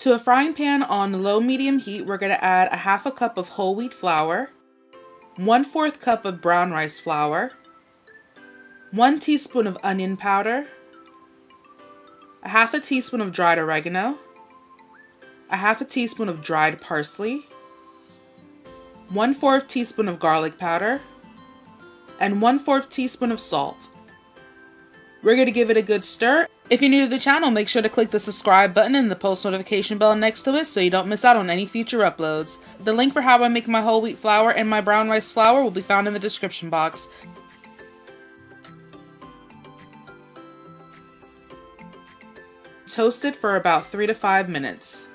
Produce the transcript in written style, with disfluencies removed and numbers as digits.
To a frying pan on low-medium heat, we're going to add a half a cup of whole wheat flour, 1/4 cup of brown rice flour, 1 teaspoon of onion powder, a half a teaspoon of dried oregano, a half a teaspoon of dried parsley, 1/4 teaspoon of garlic powder, and 1/4 teaspoon of salt. We're going to give it a good stir. If you're new to the channel, make sure to click the subscribe button and the post notification bell next to it so you don't miss out on any future uploads. The link for how I make my whole wheat flour and my brown rice flour will be found in the description box. Toast it for about 3 to 5 minutes.